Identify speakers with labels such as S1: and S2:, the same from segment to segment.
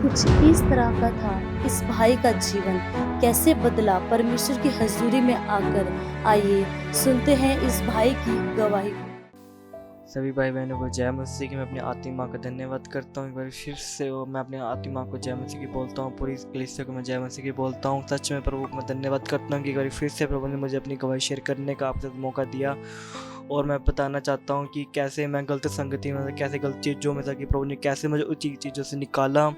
S1: कुछ इस तरह का था इस भाई का जीवन, कैसे बदला परमेश्वर की हजूरी में आकर। आइए सुनते हैं इस भाई की गवाही।
S2: सभी भाई बहनों को जय मसीह की। मैं अपनी आत्मा का धन्यवाद करता हूँ। एक बार फिर से मैं अपनी आत्मा को जय मसीह की बोलता हूँ। पूरी कलीसिया को मैं जय मसीह की बोलता हूँ। सच में प्रभु को मैं धन्यवाद करता हूँ कि एक बार फिर से प्रभु ने मुझे अपनी गवाही शेयर करने का आपसे मौका दिया। और मैं बताना चाहता हूँ कि कैसे मैं गलत संगति में, कैसे गलत चीज़ों में था, कि प्रभु ने कैसे मुझे उस चीज़ों से निकाला,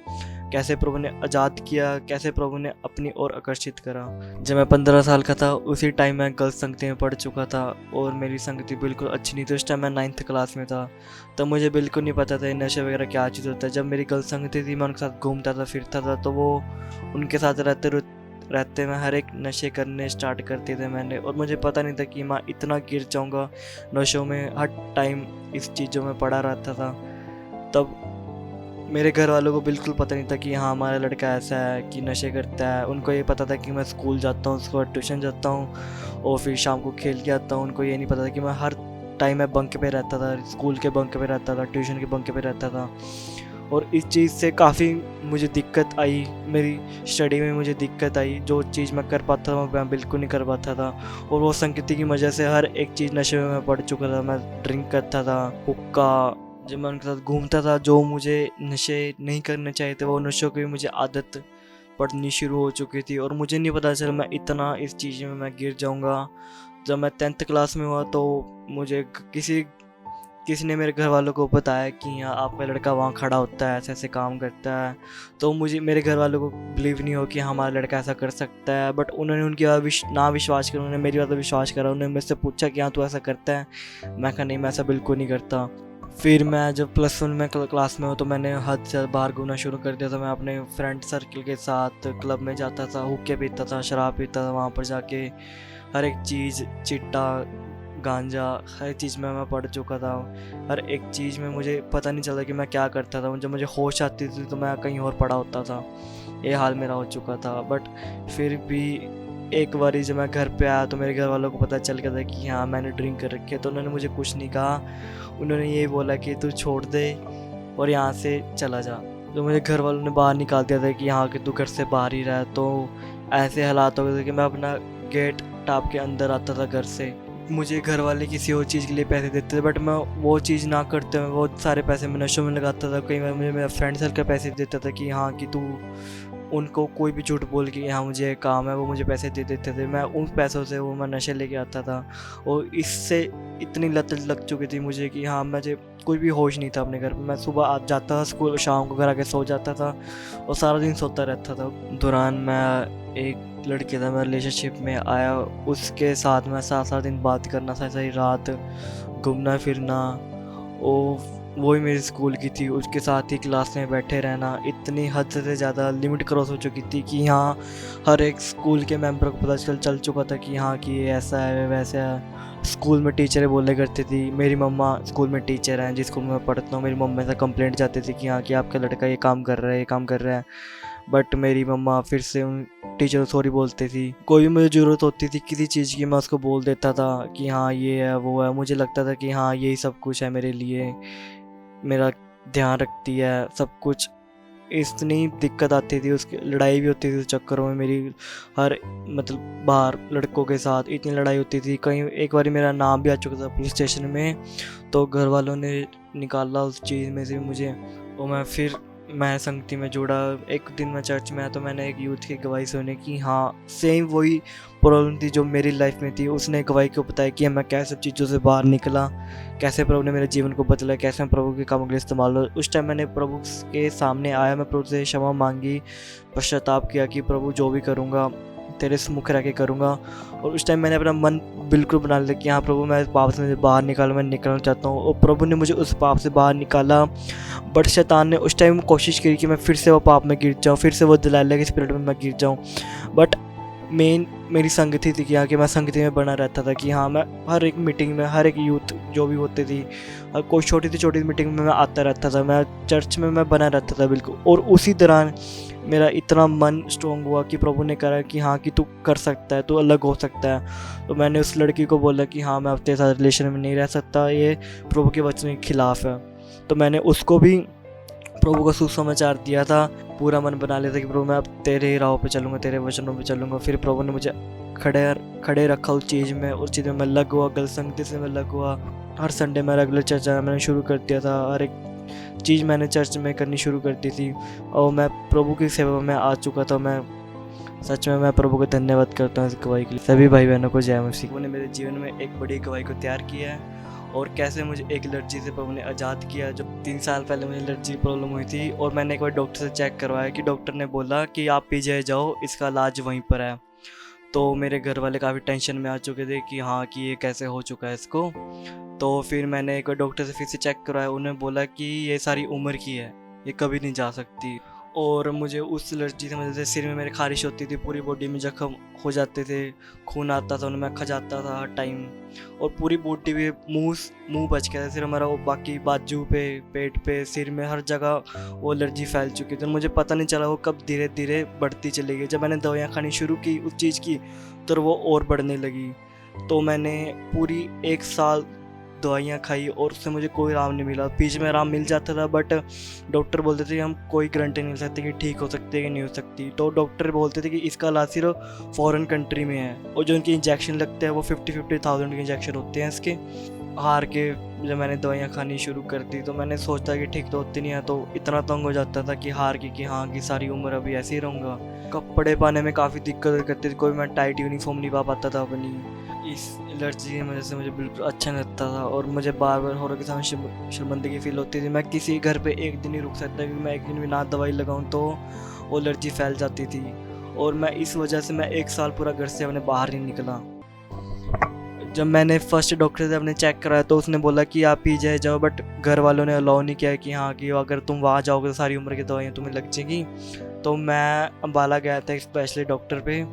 S2: कैसे प्रभु ने आज़ाद किया, कैसे प्रभु ने अपनी ओर आकर्षित करा। जब मैं 15 साल का था उसी टाइम मैं गलत संगति में पढ़ चुका था और मेरी संगति बिल्कुल अच्छी नहीं थी। उस टाइम मैं 9th क्लास में था, तब मुझे बिल्कुल नहीं पता था ये नशे वगैरह क्या चीज़ होता है। जब मेरी गलत संगति थी मैं उनके साथ घूमता था फिरता था, तो वो उनके साथ रहते मैं हर एक नशे करने स्टार्ट करते थे मैंने। और मुझे पता नहीं था कि मैं इतना गिर जाऊंगा नशों में। हर टाइम इस चीज़ों में पड़ा रहता था। तब मेरे घर वालों को बिल्कुल पता नहीं था कि हाँ हमारा लड़का ऐसा है कि नशे करता है। उनको ये पता था कि मैं स्कूल जाता हूँ, उसके बाद ट्यूशन जाता हूँ और फिर शाम को खेल के आता हूँ। उनको ये नहीं पता था कि मैं हर टाइम मैं बंक पे रहता था, स्कूल के बंक पे रहता था, ट्यूशन के बंक पे रहता था। और इस चीज़ से काफ़ी मुझे दिक्कत आई, मेरी स्टडी में मुझे दिक्कत आई। जो चीज़ मैं कर पाता था मैं बिल्कुल नहीं कर पाता था। और वो संगति की वजह से हर एक चीज़ नशे में मैं पड़ चुका था। मैं ड्रिंक करता था, हुक्का, जब मैं उनके साथ घूमता था जो मुझे नशे नहीं करने चाहिए थे वो नशों की भी मुझे आदत पड़नी शुरू हो चुकी थी। और मुझे नहीं पता चला मैं इतना इस चीज़ में मैं गिर जाऊंगा। जब मैं 10th क्लास में हुआ तो मुझे किसी किसी ने मेरे घर वालों को बताया कि यहाँ आपका लड़का वहाँ खड़ा होता है, ऐसे ऐसे काम करता है। तो मुझे, मेरे घर वालों को बिलीव नहीं हो कि हमारा लड़का ऐसा कर सकता है। बट उन्होंने उनकी बात ना विश्वास किया, उन्होंने मेरी बात पर विश्वास करा। उन्होंने मुझसे पूछा कि हाँ तू ऐसा करता है? मैं कहा नहीं, मैं ऐसा बिल्कुल नहीं करता। फिर मैं जब +1 में क्लास में हो तो मैंने हद से बाहर घूमना शुरू कर दिया था। मैं अपने फ्रेंड सर्कल के साथ क्लब में जाता था, हुक्के पीता था, शराब पीता था। वहाँ पर जाके हर एक चीज़, चिट्टा, गांजा, हर चीज़ में मैं पढ़ चुका था। हर एक चीज़ में मुझे पता नहीं चलता कि मैं क्या करता था। जब मुझे होश आती थी तो मैं कहीं और पड़ा होता था। ये हाल मेरा हो चुका था। बट फिर भी एक बारी जब मैं घर पे आया तो मेरे घर वालों को पता चल गया था कि हाँ मैंने ड्रिंक कर रखी है। तो उन्होंने मुझे कुछ नहीं कहा। उन्होंने ये बोला कि तू छोड़ दे और यहाँ से चला जा। तो मुझे घर वालों ने बाहर निकाल दिया था कि हाँ कि तू घर से बाहर ही रहा। तो ऐसे हालात हो गए थे कि मैं अपना गेट टाप के अंदर आता था घर से। मुझे घर वाले किसी और चीज़ के लिए पैसे देते थे बट मैं वो चीज़ ना करते हुए वो सारे पैसे मैं नशों में लगाता था। कई बार मुझे मेरा फ्रेंड सर्कल पैसे देता था कि हाँ कि तू उनको कोई भी झूठ बोल के यहाँ मुझे काम है, वो मुझे पैसे दे देते थे। मैं उन पैसों से वो मैं नशे लेके आता था। और इससे इतनी लत लग चुकी थी मुझे कि हाँ मुझे कोई भी होश नहीं था अपने घर पे। मैं सुबह आ जाता था स्कूल, शाम को घर आके सो जाता था और सारा दिन सोता रहता था। दौरान मैं एक लड़के था, मैं रिलेशनशिप में आया, उसके साथ मैं 7-7 दिन बात करना, सारी सारी रात घूमना फिरना। ओ वही मेरी स्कूल की थी, उसके साथ ही क्लास में बैठे रहना। इतनी हद से ज़्यादा लिमिट क्रॉस हो चुकी थी कि हाँ हर एक स्कूल के मेंबर को पता चल चुका था कि हाँ कि ये ऐसा है वैसा है। स्कूल में टीचरें बोले करती थी, मेरी मम्मा स्कूल में टीचर हैं जिस स्कूल में मैं पढ़ता हूँ, मेरी मम्मा से कंप्लेंट जाती थी कि हाँ कि आपका लड़का ये काम कर रहा है, ये काम कर रहा है। बट मेरी मम्मा फिर से उन टीचर को सॉरी बोलती थी। कोई भी मुझे ज़रूरत होती थी किसी चीज़ की मैं उसको बोल देता था कि हाँ ये है वो है। मुझे लगता था कि हाँ यही सब कुछ है मेरे लिए, मेरा ध्यान रखती है सब कुछ। इतनी दिक्कत आती थी, उसकी लड़ाई भी होती थी उस चक्करों में मेरी। हर मतलब बाहर लड़कों के साथ इतनी लड़ाई होती थी। कहीं एक बार मेरा नाम भी आ चुका था पुलिस स्टेशन में, तो घर वालों ने निकाला उस चीज़ में से मुझे। और मैं संगति में जुड़ा। एक दिन मैं चर्च में आया तो मैंने एक यूथ की गवाही सुनी कि हाँ सेम वही प्रॉब्लम थी जो मेरी लाइफ में थी। उसने गवाही को बताया कि मैं कैसे सब चीज़ों से बाहर निकला, कैसे प्रभु ने मेरे जीवन को बदला, कैसे मैं प्रभु के कामों के लिए इस्तेमाल हुआ। उस टाइम मैंने प्रभु के सामने आया, मैं प्रभु से क्षमा मांगी, पश्चाताप किया कि प्रभु जो भी करूँगा तेरे सम्मुख रह के करूँगा। और उस टाइम मैंने अपना मन बिल्कुल बना लिया कि हाँ प्रभु मैं इस पाप से मुझे बाहर निकालो, मैं निकलना चाहता हूँ। और प्रभु ने मुझे उस पाप से बाहर निकाला। बट शैतान ने उस टाइम कोशिश की कि मैं फिर से वो पाप में गिर जाऊँ, फिर से वो दलाइला के स्पिरिट में मैं गिर जाऊँ। बट मेरी संगति थी कि हाँ कि मैं संगति में बना रहता था कि हाँ मैं हर एक मीटिंग में, हर एक यूथ जो भी होती थी, कोई छोटी से छोटी मीटिंग में मैं आता रहता था, मैं चर्च में मैं बना रहता था बिल्कुल। और उसी दौरान मेरा इतना मन स्ट्रॉन्ग हुआ कि प्रभु ने कहा कि हाँ कि तू कर सकता है, तू अलग हो सकता है। तो मैंने उस लड़की को बोला कि हाँ मैं अब तेरे साथ रिलेशन में नहीं रह सकता, ये प्रभु के वचन के खिलाफ़ है। तो मैंने उसको भी प्रभु को सुसमाचार दिया था, पूरा मन बना लिया था कि प्रभु मैं अब तेरे ही राह पे चलूँगा, तेरे वचनों पे चलूँगा। फिर प्रभु ने मुझे खड़े रखा उस चीज़ में, उस चीज़ में मैं लग हुआ, गल संगति से मैं लग हुआ। हर संडे मैं रेगुलर चर्च आना मैंने शुरू कर दिया था, हर एक चीज़ मैंने चर्च में करनी शुरू कर दी थी और मैं प्रभु की सेवा में आ चुका था। मैं सच में मैं प्रभु को धन्यवाद करता हूँ इस गवाही के लिए। सभी भाई बहनों को जय मसीह। प्रभु ने मेरे जीवन में एक बड़ी गवाही को तैयार किया है और कैसे मुझे एक एलर्जी से प्रभु ने आज़ाद किया। जो 3 साल पहले मुझे एलर्जी प्रॉब्लम हुई थी और मैंने एक बार डॉक्टर से चेक करवाया कि डॉक्टर ने बोला कि आप पीजीआई जाओ, इसका इलाज वहीं पर है। तो मेरे घर वाले काफ़ी टेंशन में आ चुके थे कि हाँ कि ये कैसे हो चुका है इसको। तो फिर मैंने एक बार डॉक्टर से फिर से चेक करवाया, उन्होंने बोला कि ये सारी उम्र की है, ये कभी नहीं जा सकती। और मुझे उस एलर्जी की वजह से सिर में मेरे खारिश होती थी, पूरी बॉडी में जख्म हो जाते थे, खून आता था, उनमें खजाता था हर टाइम और पूरी बॉडी में मुंह बच गया था सिर्फ हमारा, वो बाकी बाजू पे, पेट पे, सिर में हर जगह वो एलर्जी फैल चुकी थी। मुझे पता नहीं चला वो कब धीरे धीरे बढ़ती चली गई। जब मैंने दवाइयाँ खानी शुरू की उस चीज़ की तो वो और बढ़ने लगी। तो मैंने पूरी 1 साल दवाइयाँ खाई और उससे मुझे कोई आराम नहीं मिला। बीच में आराम मिल जाता था बट डॉक्टर बोलते थे कि हम कोई गारंटी नहीं ले सकते कि ठीक हो सकती है कि नहीं हो सकती। तो डॉक्टर बोलते थे कि इसका इलाज सिर्फ फॉरेन कंट्री में है और जो इनके इंजेक्शन लगते हैं वो 50,000 के इंजेक्शन होते हैं इसके। हार के जब मैंने दवाइयाँ खानी शुरू कर दी तो मैंने सोचा कि ठीक तो होती नहीं है, तो इतना तंग हो जाता था कि हार के कि हाँ कि सारी उम्र अभी ऐसे ही रहूँगा। कपड़े पाने में काफ़ी दिक्कत करती थी, कोई मैं टाइट यूनिफॉर्म नहीं पा पाता था अपनी। इस एलर्जी की वजह से मुझे बिल्कुल अच्छा नहीं लगता था और मुझे बार बार होने के साथ शर्मिंदगी फील होती थी। मैं किसी घर पे एक दिन ही रुक सकता क्योंकि मैं एक दिन भी ना दवाई लगाऊं तो वो एलर्जी फैल जाती थी और मैं इस वजह से मैं 1 साल पूरा घर से अपने बाहर नहीं निकला। जब मैंने फर्स्ट डॉक्टर से अपने चेक कराया तो उसने बोला कि आप पीजीआई जाओ, बट घर वालों ने अलाउ नहीं किया कि हाँ कि अगर तुम वहाँ जाओगे तो सारी उम्र की दवाइयाँ तुम्हें लग जाएगी। तो मैं अम्बाला गया था एक स्पेशलिस्ट डॉक्टर पे,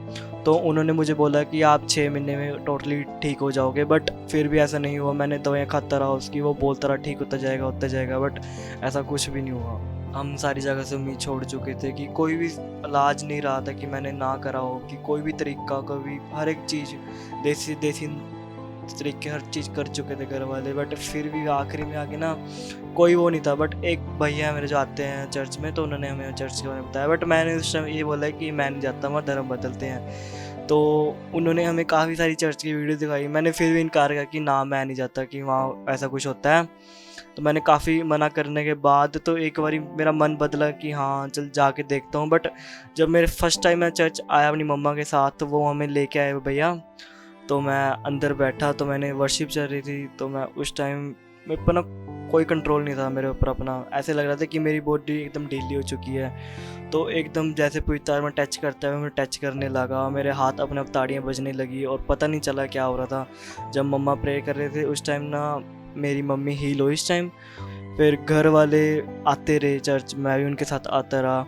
S2: तो उन्होंने मुझे बोला कि आप 6 महीने में टोटली ठीक हो जाओगे, बट फिर भी ऐसा नहीं हुआ। मैंने दवाइयाँ खाता रहा उसकी, वो बोलता रहा ठीक होता जाएगा, बट ऐसा कुछ भी नहीं हुआ। हम सारी जगह से उम्मीद छोड़ चुके थे कि कोई भी इलाज नहीं रहा था कि मैंने ना करा हो, कि कोई भी तरीका, कोई हर एक चीज़ देसी तरीके हर चीज़ कर चुके थे घर वाले, बट फिर भी आखिरी में आके ना कोई वो नहीं था। बट एक भैया मेरे जो आते हैं चर्च में, तो उन्होंने हमें चर्च के बारे में बताया, बट मैंने उस टाइम ये बोला कि मैं नहीं जाता, वहाँ धर्म बदलते हैं। तो उन्होंने हमें काफ़ी सारी चर्च की वीडियो दिखाई, मैंने फिर भी इनकार किया कि ना मैं नहीं जाता, कि वहाँ ऐसा कुछ होता है। तो मैंने काफ़ी मना करने के बाद तो एक बारी मेरा मन बदला कि हाँ चल जाके देखता हूँ। बट जब मेरे फर्स्ट टाइम मैं चर्च आया अपनी मम्मा के साथ, तो वो हमें लेके आए भैया, तो मैं अंदर बैठा, तो मैंने वर्शिप चल रही थी, तो मैं उस टाइम मेरे पर ना कोई कंट्रोल नहीं था मेरे ऊपर अपना। ऐसे लग रहा था कि मेरी बॉडी एकदम ढीली हो चुकी है। तो एकदम जैसे कोई तार में टच करता है मैं टच करने लगा, मेरे हाथ अपने आप ताड़ियाँ बजने लगी और पता नहीं चला क्या हो रहा था। जब मम्मा प्रे कर रहे थे उस टाइम ना मेरी मम्मी हील हुई इस टाइम। फिर घर वाले आते रहे चर्च, मैं भी उनके साथ आता रहा।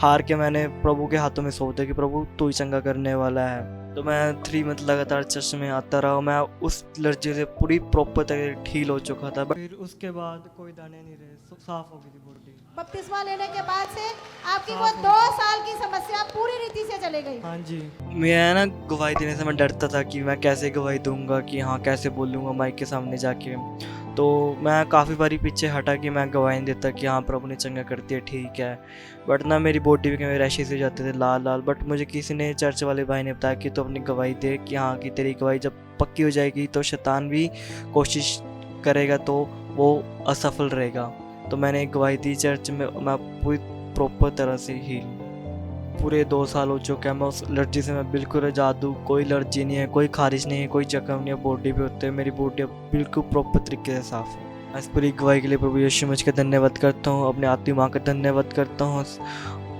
S2: हार के मैंने प्रभु के हाथों में सौंप दिया कि प्रभु तू ही चंगा करने वाला है। तो मैं 3 मंथ लगातार चर्च में आता रहा। मैं उस एलर्जी से पूरी प्रॉपर तरह हील हो चुका था। फिर उसके बाद कोई दाने नहीं रहे, सब साफ हो गई थी बॉडी।
S3: बपतिस्मा लेने के बाद से आपकी वो 2 साल की समस्या पूरी रीति से चली गई।
S2: हाँ जी, मैं ना गवाही देने से मैं डरता था कि मैं कैसे गवाही दूंगा, कि हाँ कैसे बोलूँगा माइक के सामने जाके। तो मैं काफ़ी बारी पीछे हटा कि मैं गवाही देता कि हाँ प्रभु ने चंगा कर दिया, ठीक है। बट ना मेरी बॉडी में मेरे रैशेस हो जाते थे लाल लाल। बट मुझे किसी ने, चर्च वाले भाई ने बताया कि तो अपनी गवाही दे, कि हाँ कि तेरी गवाही जब पक्की हो जाएगी तो शैतान भी कोशिश करेगा तो वो असफल रहेगा। तो मैंने एक गवाही दी चर्च में, मैं पूरी प्रॉपर तरह से हील। पूरे 2 साल हो चुके हैं, मैं उस एलर्जी से मैं बिल्कुल आज़ाद हूँ। कोई एलर्जी नहीं है, कोई खारिश नहीं है, कोई जख्म नहीं है बॉडी पे होते हैं। मेरी बॉडी अब बिल्कुल प्रॉपर तरीके से साफ़ है। मैं इस पूरी गवाही के लिए प्रभु यीशु मसीह का धन्यवाद करता हूँ, अपने आत्मा का धन्यवाद करता हूँ